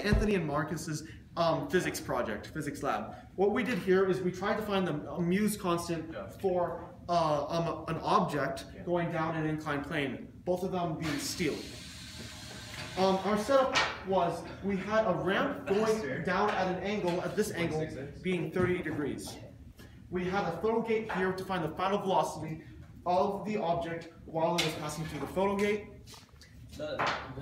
Anthony and Marcus's physics project, physics lab. What we did here is we tried to find the Mu's constant for an object going down an inclined plane, both of them being steel. Our setup was we had a ramp going down at an angle, at this angle being 30 degrees. We had a throttle gate here to find the final velocity of the object while it was passing through the throttle gate.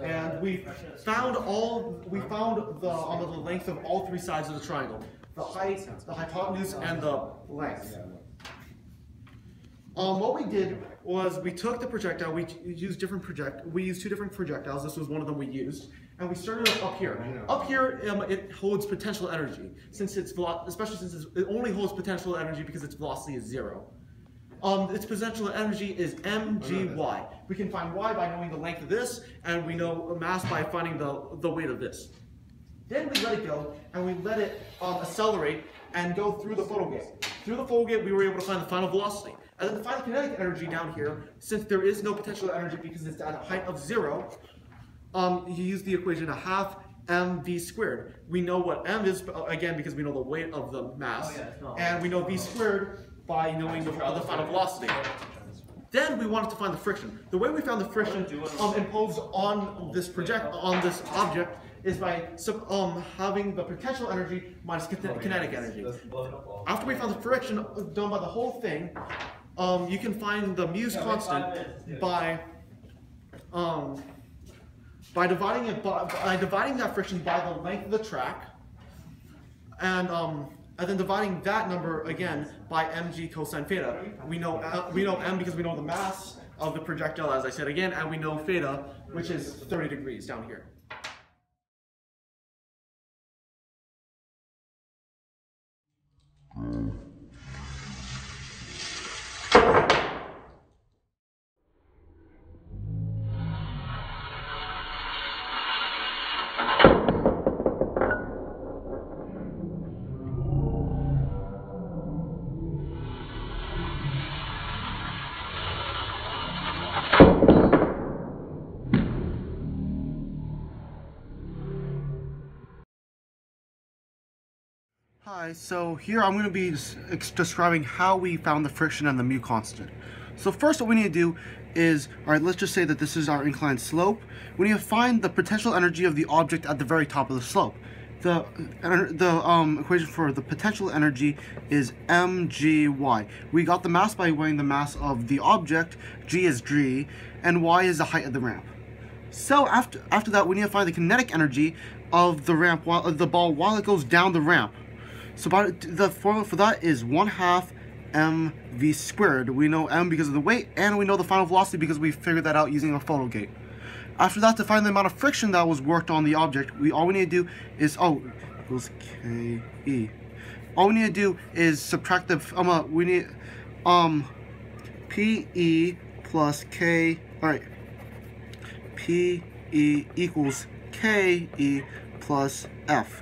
And we found the length of all three sides of the triangle: the height, the hypotenuse, and the length. What we did was we took the projectile. We used two different projectiles. This was one of them we used, and we started up here. Up here, it holds potential energy, especially since it only holds potential energy because its velocity is 0. Its potential energy is mgy. We can find y by knowing the length of this, and we know mass by finding the weight of this. Then we let it go, and we let it accelerate and go through the throttle gate. Through the throttle gate, we were able to find the final velocity. And then to find the kinetic energy down here, since there is no potential energy because it's at a height of 0, you use the equation 1/2 mv squared. We know what m is, again, because we know the weight of the mass, and we know v squared by knowing the final velocity. Then we wanted to find the friction. The way we found the friction imposed on this object is by having the potential energy minus kinetic energy. After we found the friction done by the whole thing, you can find the Mu's constant by dividing that friction by the length of the track, and then dividing that number again by mg cosine theta. We know m because we know the mass of the projectile, as I said again, and we know theta, which is 30 degrees down here. Hi, so here I'm going to be describing how we found the friction and the Mu constant. So first what we need to do is, alright, let's just say that this is our inclined slope. We need to find the potential energy of the object at the very top of the slope. The equation for the potential energy is mgy. We got the mass by weighing the mass of the object, g is g, and y is the height of the ramp. So after that, we need to find the kinetic energy of the ramp, the ball, while it goes down the ramp. So the formula for that is 1/2 mv squared. We know m because of the weight, and we know the final velocity because we figured that out using a throttle gate. After that, to find the amount of friction that was worked on the object, all we need to do is equals ke. All we need to do is subtract the we need pe plus k. All right, pe equals ke plus f.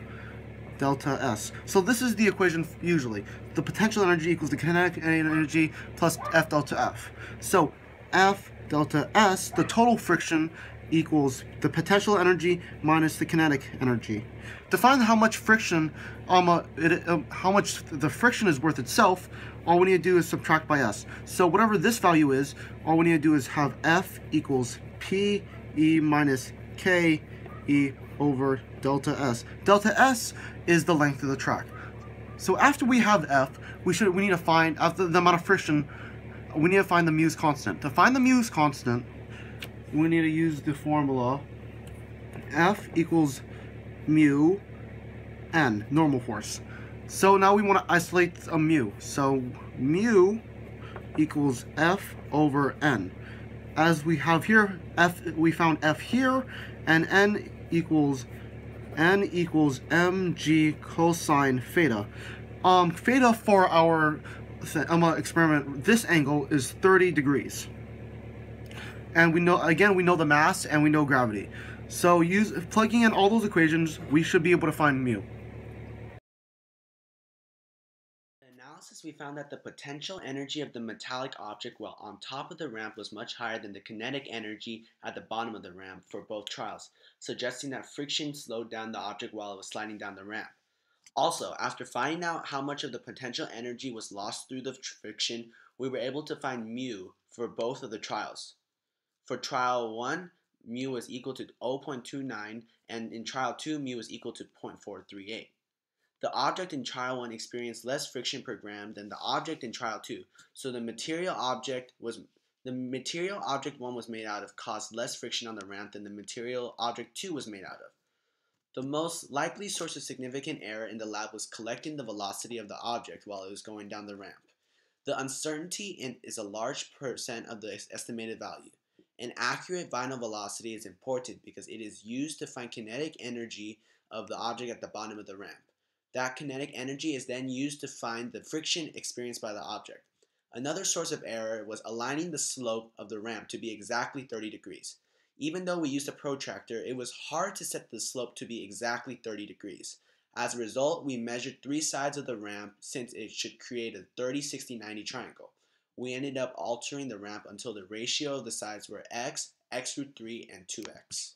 Delta S. So this is the equation usually. The potential energy equals the kinetic energy plus F delta F. So F delta S, the total friction, equals the potential energy minus the kinetic energy. To find how much friction, how much the friction is worth itself, all we need to do is subtract by S. So whatever this value is, all we need to do is have F equals P E minus K E over delta S. Delta S is the length of the track. So after we have F, we need to find, after the amount of friction, we need to find the Mu's constant. To find the Mu's constant, we need to use the formula F equals mu n, normal force. So now we want to isolate a mu. So mu equals F over n. As we have here, we found F here, and n equals mg cosine theta. Theta for our experiment, this angle is 30 degrees. And we know the mass and we know gravity. So plugging in all those equations, we should be able to find mu. Analysis we found that the potential energy of the metallic object while on top of the ramp was much higher than the kinetic energy at the bottom of the ramp for both trials, suggesting that friction slowed down the object while it was sliding down the ramp. Also, after finding out how much of the potential energy was lost through the friction, we were able to find mu for both of the trials. For trial 1, mu was equal to 0.29, and in trial 2, mu was equal to 0.438. The object in trial 1 experienced less friction per gram than the object in trial 2, so the material object 1 was made out of caused less friction on the ramp than the material object 2 was made out of. The most likely source of significant error in the lab was collecting the velocity of the object while it was going down the ramp. The uncertainty is a large percent of the estimated value. An accurate final velocity is important because it is used to find kinetic energy of the object at the bottom of the ramp. That kinetic energy is then used to find the friction experienced by the object. Another source of error was aligning the slope of the ramp to be exactly 30 degrees. Even though we used a protractor, it was hard to set the slope to be exactly 30 degrees. As a result, we measured 3 sides of the ramp since it should create a 30-60-90 triangle. We ended up altering the ramp until the ratio of the sides were x, x root 3, and 2x.